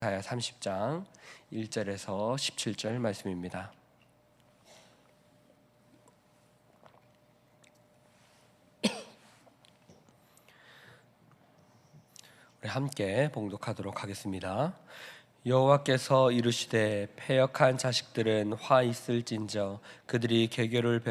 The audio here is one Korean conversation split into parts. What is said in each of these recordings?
이사야 30장 1절에서 17절 말씀입니다. 우리 함께 봉독하도록 하겠습니다. 여호와께서 이르시되 패역한 자식들은 화 있을진저 그들이 계교를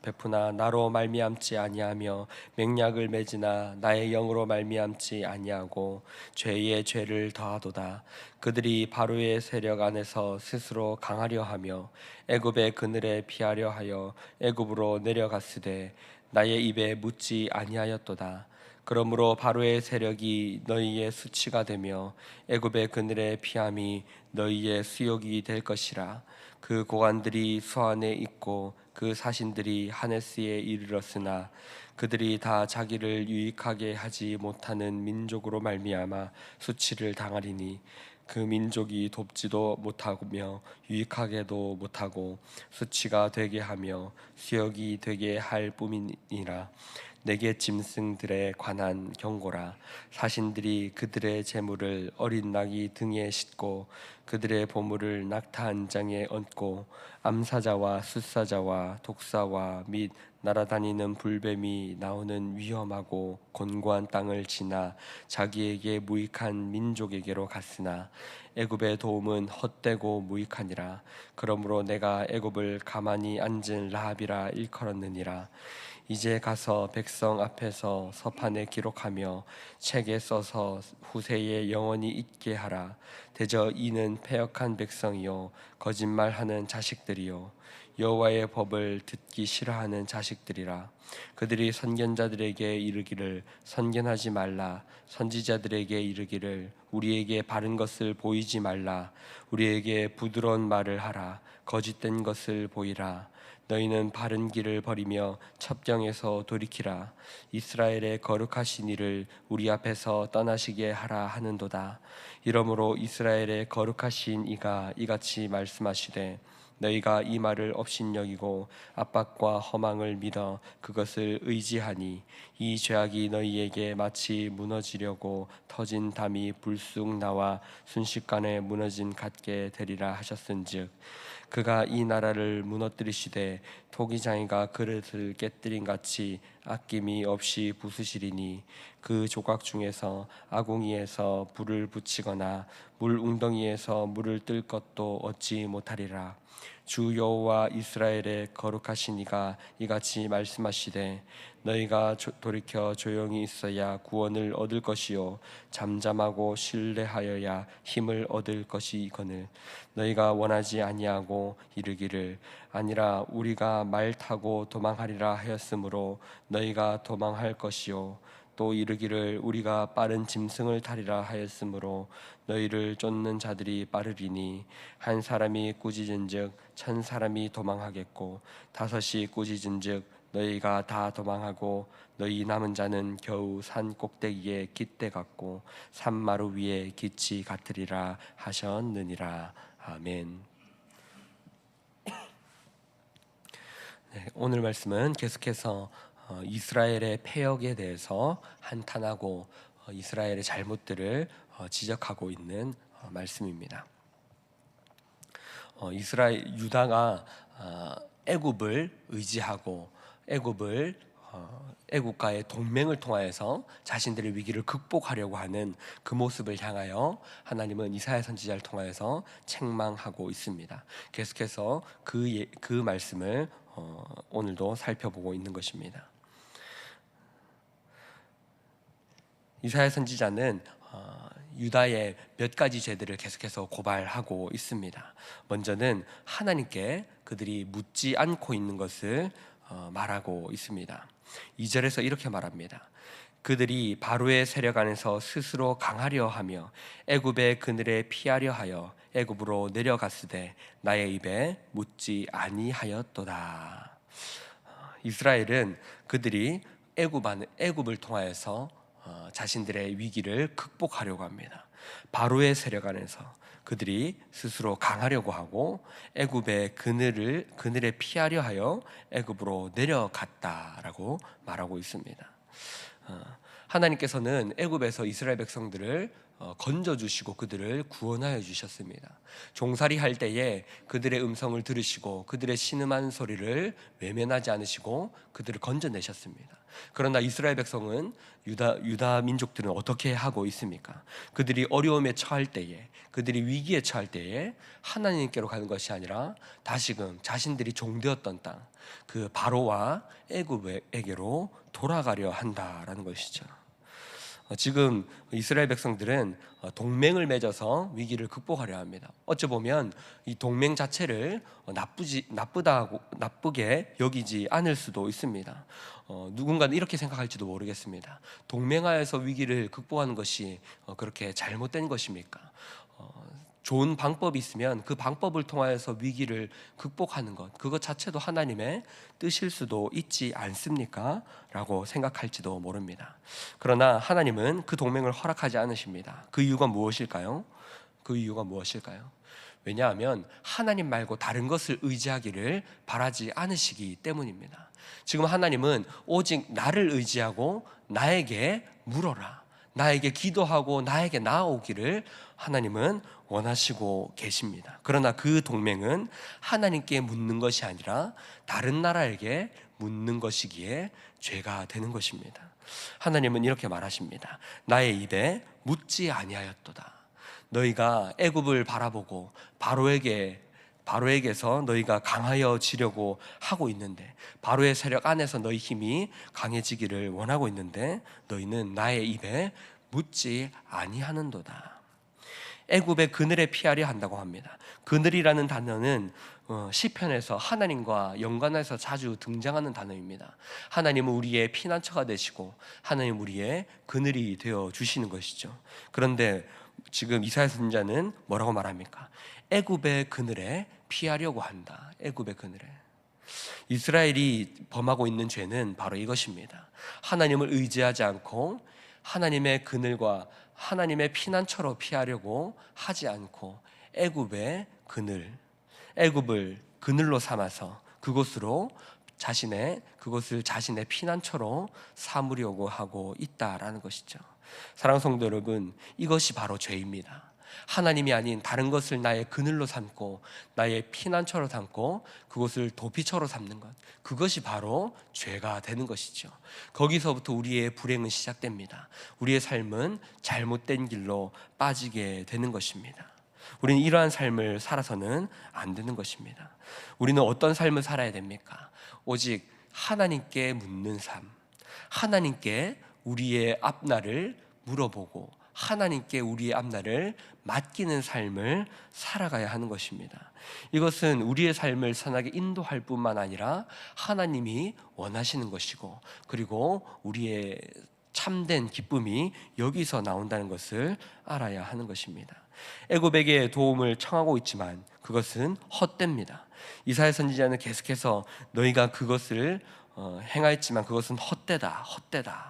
베푸나 나로 말미암지 아니하며 맹약을 맺으나 나의 영으로 말미암지 아니하고 죄의 죄를 더하도다. 그들이 바로의 세력 안에서 스스로 강하려 하며 애굽의 그늘에 피하려 하여 애굽으로 내려갔으되 나의 입에 묻지 아니하였도다. 그러므로 바로의 세력이 너희의 수치가 되며 애굽의 그늘의 피함이 너희의 수욕이 될 것이라. 그 고관들이 수안에 있고 그 사신들이 하네스에 이르렀으나 그들이 다 자기를 유익하게 하지 못하는 민족으로 말미암아 수치를 당하리니 그 민족이 돕지도 못하며 유익하게도 못하고 수치가 되게 하며 수욕이 되게 할 뿐이니라. 내게 짐승들에 관한 경고라. 사신들이 그들의 재물을 어린 낙이 등에 싣고 그들의 보물을 낙타 한 장에 얹고 암사자와 숫사자와 독사와 및 날아다니는 불뱀이 나오는 위험하고 곤고한 땅을 지나 자기에게 무익한 민족에게로 갔으나 애굽의 도움은 헛되고 무익하니라. 그러므로 내가 애굽을 가만히 앉은 라합이라 일컬었느니라. 이제 가서 백성 앞에서 서판에 기록하며 책에 써서 후세에 영원히 있게 하라. 대저 이는 패역한 백성이요 거짓말하는 자식들이요 여호와의 법을 듣기 싫어하는 자식들이라. 그들이 선견자들에게 이르기를 선견하지 말라. 선지자들에게 이르기를 우리에게 바른 것을 보이지 말라. 우리에게 부드러운 말을 하라. 거짓된 것을 보이라. 너희는 바른 길을 버리며 첩경에서 돌이키라. 이스라엘의 거룩하신 이를 우리 앞에서 떠나시게 하라 하는도다. 이러므로 이스라엘의 거룩하신 이가 이같이 말씀하시되 너희가 이 말을 업신여기고 압박과 허망을 믿어 그것을 의지하니 이 죄악이 너희에게 마치 무너지려고 터진 담이 불쑥 나와 순식간에 무너진 같게 되리라 하셨은즉 그가 이 나라를 무너뜨리시되 토기장이가 그릇을 깨뜨린 같이 아낌이 없이 부수시리니 그 조각 중에서 아궁이에서 불을 붙이거나 물 웅덩이에서 물을 뜰 것도 얻지 못하리라. 주 여호와 이스라엘의 거룩하신 이가 이같이 말씀하시되 너희가 돌이켜 조용히 있어야 구원을 얻을 것이요 잠잠하고 신뢰하여야 힘을 얻을 것이거늘 너희가 원하지 아니하고 이르기를 아니라 우리가 말 타고 도망하리라 하였으므로 너희가 도망할 것이요 또 이르기를 우리가 빠른 짐승을 타리라 하였으므로 너희를 쫓는 자들이 빠르리니 한 사람이 꾸짖은즉 천 사람이 도망하겠고 다섯이 꾸짖은즉 너희가 다 도망하고 너희 남은 자는 겨우 산 꼭대기에 깃대 같고 산마루 위에 깃이 같으리라 하셨느니라. 아멘. 네, 오늘 말씀은 계속해서 이스라엘의 패역에 대해서 한탄하고 이스라엘의 잘못들을 지적하고 있는 말씀입니다. 유다가 애굽을 의지하고 애굽과의 동맹을 통하여서 자신들의 위기를 극복하려고 하는 그 모습을 향하여 하나님은 이사야 선지자를 통하여서 책망하고 있습니다. 계속해서 그 말씀을 오늘도 살펴보고 있는 것입니다. 이사야 선지자는 유다의 몇 가지 죄들을 계속해서 고발하고 있습니다. 먼저는 하나님께 그들이 묻지 않고 있는 것을 말하고 있습니다. 2절에서 이렇게 말합니다. 그들이 바로의 세력 안에서 스스로 강하려 하며 애굽의 그늘에 피하려 하여 애굽으로 내려갔으되 나의 입에 묻지 아니하였도다. 이스라엘은 그들이 애굽을 통하여서 자신들의 위기를 극복하려고 합니다. 바로의 세력 안에서 그들이 스스로 강하려고 하고 애굽의 그늘에 피하려 하여 애굽으로 내려갔다라고 말하고 있습니다. 하나님께서는 애굽에서 이스라엘 백성들을 건져주시고 그들을 구원하여 주셨습니다. 종살이 할 때에 그들의 음성을 들으시고 그들의 신음하는 소리를 외면하지 않으시고 그들을 건져내셨습니다. 그러나 이스라엘 백성은 유다 민족들은 어떻게 하고 있습니까? 그들이 어려움에 처할 때에, 그들이 위기에 처할 때에 하나님께로 가는 것이 아니라 다시금 자신들이 종되었던 땅, 그 바로와 애굽에게로 돌아가려 한다라는 것이죠. 지금 이스라엘 백성들은 동맹을 맺어서 위기를 극복하려 합니다. 어찌 보면 이 동맹 자체를 나쁘게 여기지 않을 수도 있습니다. 누군가는 이렇게 생각할지도 모르겠습니다. 동맹하여서 위기를 극복하는 것이 그렇게 잘못된 것입니까? 좋은 방법이 있으면 그 방법을 통하여서 위기를 극복하는 것, 그것 자체도 하나님의 뜻일 수도 있지 않습니까? 라고 생각할지도 모릅니다. 그러나 하나님은 그 동맹을 허락하지 않으십니다. 그 이유가 무엇일까요? 그 이유가 무엇일까요? 왜냐하면 하나님 말고 다른 것을 의지하기를 바라지 않으시기 때문입니다. 지금 하나님은 오직 나를 의지하고 나에게 물어라, 나에게 기도하고 나에게 나아오기를 하나님은 원하시고 계십니다. 그러나 그 동맹은 하나님께 묻는 것이 아니라 다른 나라에게 묻는 것이기에 죄가 되는 것입니다. 하나님은 이렇게 말하십니다. 나의 입에 묻지 아니하였도다. 너희가 애굽을 바라보고 바로에게서 너희가 강하여지려고 하고 있는데, 바로의 세력 안에서 너희 힘이 강해지기를 원하고 있는데 너희는 나의 입에 묻지 아니하는도다. 애굽의 그늘에 피하려 한다고 합니다. 그늘이라는 단어는 시편에서 하나님과 연관해서 자주 등장하는 단어입니다. 하나님은 우리의 피난처가 되시고 하나님 우리의 그늘이 되어 주시는 것이죠. 그런데 지금 이사야 선지자는 뭐라고 말합니까? 애굽의 그늘에 피하려고 한다. 애굽의 그늘에. 이스라엘이 범하고 있는 죄는 바로 이것입니다. 하나님을 의지하지 않고 하나님의 그늘과 하나님의 피난처로 피하려고 하지 않고 애굽의 그늘, 애굽을 그늘로 삼아서 그것을 자신의 피난처로 삼으려고 하고 있다라는 것이죠. 사랑하는 성도 여러분, 이것이 바로 죄입니다. 하나님이 아닌 다른 것을 나의 그늘로 삼고 나의 피난처로 삼고 그것을 도피처로 삼는 것, 그것이 바로 죄가 되는 것이죠. 거기서부터 우리의 불행은 시작됩니다. 우리의 삶은 잘못된 길로 빠지게 되는 것입니다. 우리는 이러한 삶을 살아서는 안 되는 것입니다. 우리는 어떤 삶을 살아야 됩니까? 오직 하나님께 묻는 삶, 하나님께 우리의 앞날을 물어보고 하나님께 우리의 앞날을 맡기는 삶을 살아가야 하는 것입니다. 이것은 우리의 삶을 선하게 인도할 뿐만 아니라 하나님이 원하시는 것이고, 그리고 우리의 참된 기쁨이 여기서 나온다는 것을 알아야 하는 것입니다. 애굽에게 도움을 청하고 있지만 그것은 헛됩니다. 이사야 선지자는 계속해서 너희가 그것을 행하였지만 그것은 헛되다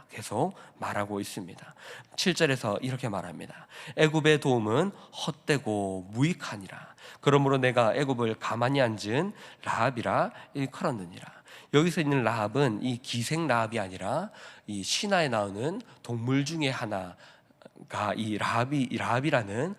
계속 말하고 있습니다. 7절에서 이렇게 말합니다. 애굽의 도움은 헛되고 무익하니라. 그러므로 내가 애굽을 가만히 앉은 라합이라 일컬었느니라. 여기서 있는 라합은 이 기생 라합이 아니라 이 신화에 나오는 동물 중에 하나가 이 라합이라는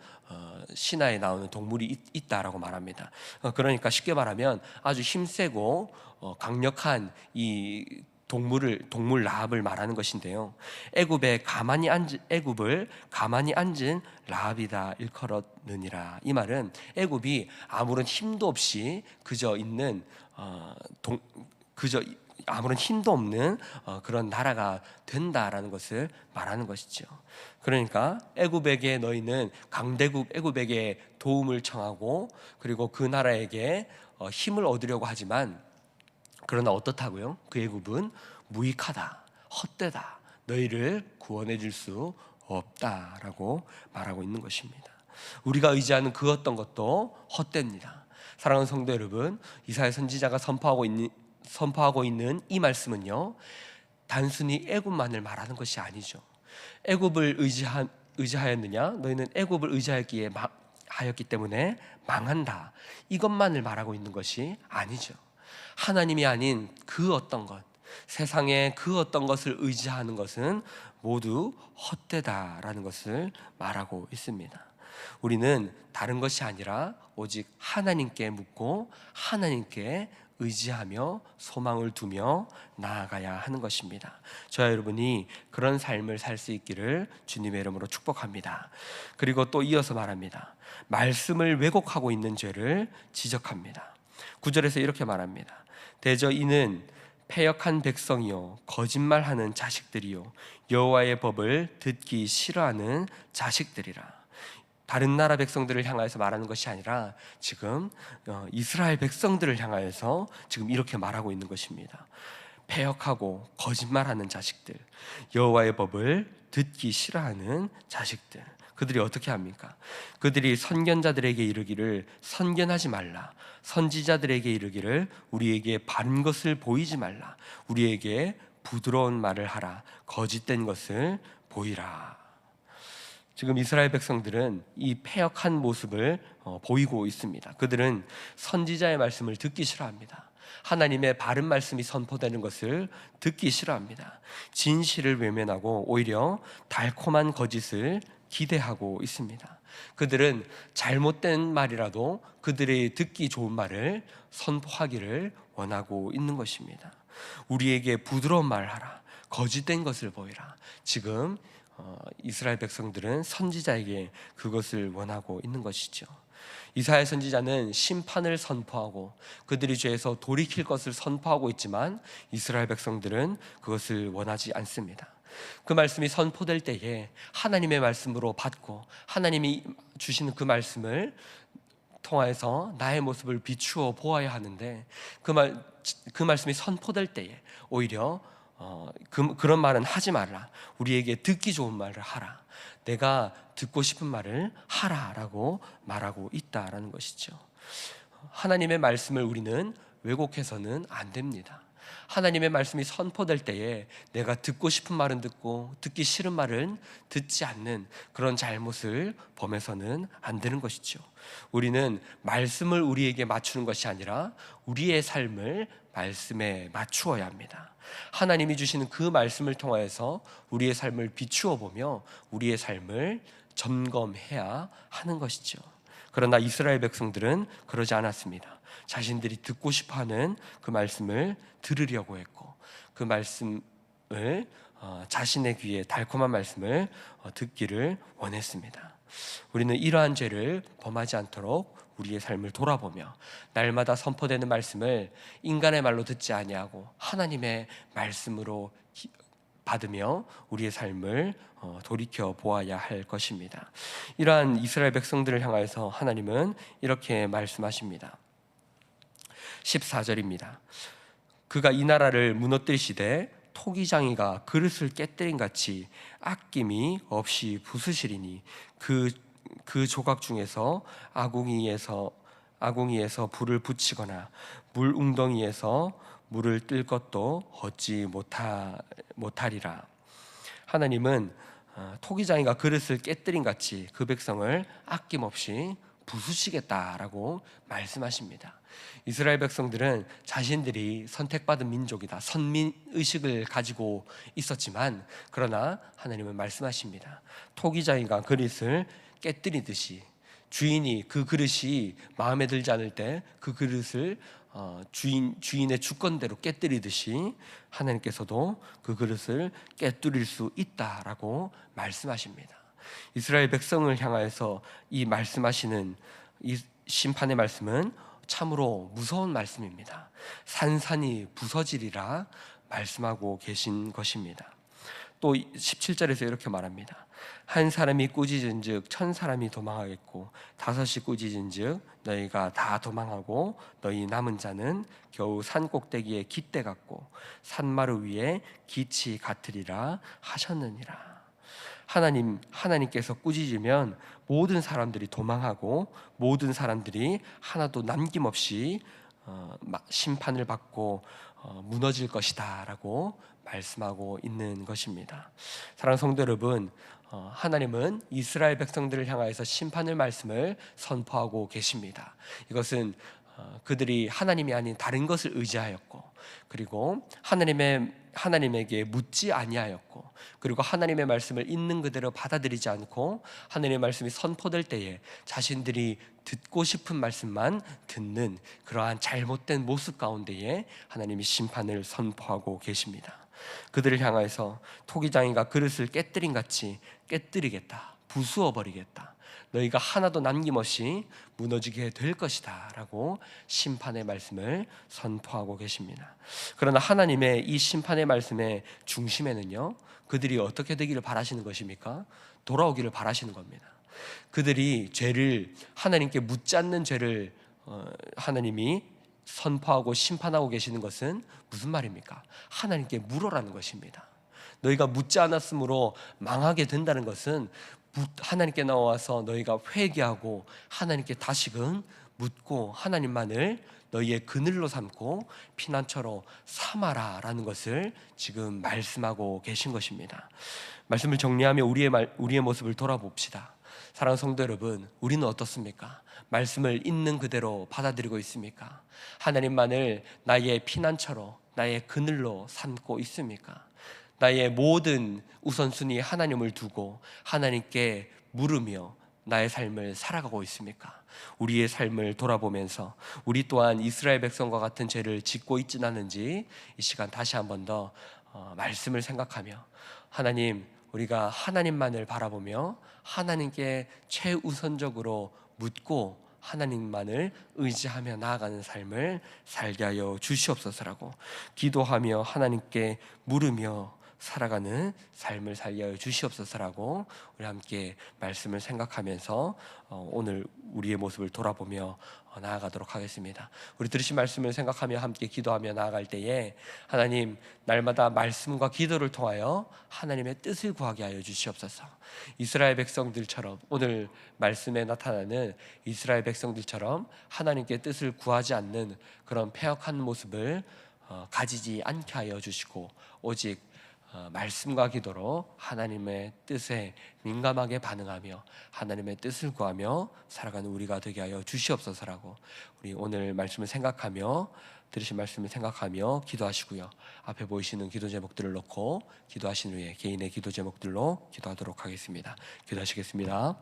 신화에 나오는 동물이 있다라고 말합니다. 그러니까 쉽게 말하면 아주 힘세고 강력한 이 동물 라합을 말하는 것인데요. 애굽을 가만히 앉은 라합이다 일컬었느니라. 이 말은 애굽이 아무런 힘도 없이 아무런 힘도 없는 그런 나라가 된다라는 것을 말하는 것이죠. 그러니까 애굽에게 너희는 강대국 애굽에게 도움을 청하고 그리고 그 나라에게 힘을 얻으려고 하지만, 그러나 어떻다고요? 그 애굽은 무익하다, 헛되다, 너희를 구원해 줄 수 없다라고 말하고 있는 것입니다. 우리가 의지하는 그 어떤 것도 헛됩니다. 사랑하는 성도 여러분, 이사야 선지자가 선포하고 있는 이 말씀은요, 단순히 애굽만을 말하는 것이 아니죠. 애굽을 의지하였느냐? 너희는 애굽을 의지하였기 때문에 망한다, 이것만을 말하고 있는 것이 아니죠. 하나님이 아닌 그 어떤 것, 세상에 그 어떤 것을 의지하는 것은 모두 헛되다라는 것을 말하고 있습니다. 우리는 다른 것이 아니라 오직 하나님께 묻고 하나님께 의지하며 소망을 두며 나아가야 하는 것입니다. 저와 여러분이 그런 삶을 살 수 있기를 주님의 이름으로 축복합니다. 그리고 또 이어서 말합니다. 말씀을 왜곡하고 있는 죄를 지적합니다. 9절에서 이렇게 말합니다. 대저 이는 패역한 백성이요 거짓말하는 자식들이요 여호와의 법을 듣기 싫어하는 자식들이라. 다른 나라 백성들을 향하여서 말하는 것이 아니라 지금 이스라엘 백성들을 향하여서 지금 이렇게 말하고 있는 것입니다. 패역하고 거짓말하는 자식들, 여호와의 법을 듣기 싫어하는 자식들. 그들이 어떻게 합니까? 그들이 선견자들에게 이르기를 선견하지 말라, 선지자들에게 이르기를 우리에게 바른 것을 보이지 말라, 우리에게 부드러운 말을 하라, 거짓된 것을 보이라. 지금 이스라엘 백성들은 이 패역한 모습을 보이고 있습니다. 그들은 선지자의 말씀을 듣기 싫어합니다. 하나님의 바른 말씀이 선포되는 것을 듣기 싫어합니다. 진실을 외면하고 오히려 달콤한 거짓을 기대하고 있습니다. 그들은 잘못된 말이라도 그들의 듣기 좋은 말을 선포하기를 원하고 있는 것입니다. 우리에게 부드러운 말을 하라, 거짓된 것을 보이라. 지금 이스라엘 백성들은 선지자에게 그것을 원하고 있는 것이죠. 이사야 선지자는 심판을 선포하고 그들이 죄에서 돌이킬 것을 선포하고 있지만 이스라엘 백성들은 그것을 원하지 않습니다. 그 말씀이 선포될 때에 하나님의 말씀으로 받고 하나님이 주시는 그 말씀을 통하여서 나의 모습을 비추어 보아야 하는데 그 말씀이 선포될 때에 오히려 그런 말은 하지 말라, 우리에게 듣기 좋은 말을 하라, 내가 듣고 싶은 말을 하라라고 말하고 있다라는 것이죠. 하나님의 말씀을 우리는 왜곡해서는 안 됩니다. 하나님의 말씀이 선포될 때에 내가 듣고 싶은 말은 듣고 듣기 싫은 말은 듣지 않는 그런 잘못을 범해서는 안 되는 것이죠. 우리는 말씀을 우리에게 맞추는 것이 아니라 우리의 삶을 말씀에 맞추어야 합니다. 하나님이 주시는 그 말씀을 통하여서 우리의 삶을 비추어 보며 우리의 삶을 점검해야 하는 것이죠. 그러나 이스라엘 백성들은 그러지 않았습니다. 자신들이 듣고 싶어하는 그 말씀을 들으려고 했고 그 말씀을 자신의 귀에 달콤한 말씀을 듣기를 원했습니다. 우리는 이러한 죄를 범하지 않도록 우리의 삶을 돌아보며 날마다 선포되는 말씀을 인간의 말로 듣지 아니하고 하나님의 말씀으로 받으며 우리의 삶을 돌이켜 보아야 할 것입니다. 이러한 이스라엘 백성들을 향하여서 하나님은 이렇게 말씀하십니다. 14절입니다. 그가 이 나라를 무너뜨리시되 토기장이가 그릇을 깨뜨린 같이 아낌이 없이 부수시리니 그 조각 중에서 아궁이에서 불을 붙이거나 물 웅덩이에서 물을 뜰 것도 얻지 못하리라. 하나님은 토기장이가 그릇을 깨뜨린 같이 그 백성을 아낌없이 부수시겠다라고 말씀하십니다. 이스라엘 백성들은 자신들이 선택받은 민족이다, 선민의식을 가지고 있었지만 그러나 하나님은 말씀하십니다. 토기장이가 그릇을 깨뜨리듯이 주인이 그 그릇이 마음에 들지 않을 때 그 그릇을 주인의 주권대로 깨뜨리듯이 하나님께서도 그 그릇을 깨뜨릴 수 있다라고 말씀하십니다. 이스라엘 백성을 향하여서 이 말씀하시는 이 심판의 말씀은 참으로 무서운 말씀입니다. 산산이 부서지리라 말씀하고 계신 것입니다. 또 17절에서 이렇게 말합니다. 한 사람이 꾸짖은즉 1000사람이 도망하겠고 5이 꾸짖은즉 너희가 다 도망하고 너희 남은 자는 겨우 산 꼭대기에 깃대 같고 산마루 위에 깃이 같으리라 하셨느니라. 하나님께서 꾸짖으면 모든 사람들이 도망하고 모든 사람들이 하나도 남김없이 심판을 받고 무너질 것이다 라고 말씀하고 있는 것입니다. 사랑하는 성도 여러분, 하나님은 이스라엘 백성들을 향하여서 심판의 말씀을 선포하고 계십니다. 이것은 그들이 하나님이 아닌 다른 것을 의지하였고, 그리고 하나님에게 묻지 아니하였고, 그리고 하나님의 말씀을 있는 그대로 받아들이지 않고 하나님의 말씀이 선포될 때에 자신들이 듣고 싶은 말씀만 듣는 그러한 잘못된 모습 가운데에 하나님이 심판을 선포하고 계십니다. 그들을 향하여서 토기장이가 그릇을 깨뜨린 같이 깨뜨리겠다, 부수어 버리겠다, 너희가 하나도 남김없이 무너지게 될 것이다 라고 심판의 말씀을 선포하고 계십니다. 그러나 하나님의 이 심판의 말씀의 중심에는요, 그들이 어떻게 되기를 바라시는 것입니까? 돌아오기를 바라시는 겁니다. 그들이 죄를, 하나님께 묻지 않는 죄를 하나님이 선포하고 심판하고 계시는 것은 무슨 말입니까? 하나님께 물어라는 것입니다. 너희가 묻지 않았으므로 망하게 된다는 것은 하나님께 나와서 너희가 회개하고 하나님께 다시금 묻고 하나님만을 너희의 그늘로 삼고 피난처로 삼아라 라는 것을 지금 말씀하고 계신 것입니다. 말씀을 정리하며 우리의 모습을 돌아봅시다. 사랑하는 성도 여러분, 우리는 어떻습니까? 말씀을 있는 그대로 받아들이고 있습니까? 하나님만을 나의 피난처로, 나의 그늘로 삼고 있습니까? 나의 모든 우선순위에 하나님을 두고 하나님께 물으며 나의 삶을 살아가고 있습니까? 우리의 삶을 돌아보면서 우리 또한 이스라엘 백성과 같은 죄를 짓고 있지는 않은지 이 시간 다시 한 번 더 말씀을 생각하며, 하나님, 우리가 하나님만을 바라보며 하나님께 최우선적으로 묻고 하나님만을 의지하며 나아가는 삶을 살게 하여 주시옵소서라고 기도하며 하나님께 물으며 살아가는 삶을 살게 하여 주시옵소서라고 우리 함께 말씀을 생각하면서 오늘 우리의 모습을 돌아보며 나아가도록 하겠습니다. 우리 들으신 말씀을 생각하며 함께 기도하며 나아갈 때에 하나님, 날마다 말씀과 기도를 통하여 하나님의 뜻을 구하게 하여 주시옵소서. 이스라엘 백성들처럼, 오늘 말씀에 나타나는 이스라엘 백성들처럼 하나님께 뜻을 구하지 않는 그런 패역한 모습을 가지지 않게 하여 주시고, 오직 말씀과 기도로 하나님의 뜻에 민감하게 반응하며 하나님의 뜻을 구하며 살아가는 우리가 되게 하여 주시옵소서라고 우리 오늘 말씀을 생각하며, 들으신 말씀을 생각하며 기도하시고요. 앞에 보이시는 기도 제목들을 놓고 기도하신 후에 개인의 기도 제목들로 기도하도록 하겠습니다. 기도하시겠습니다.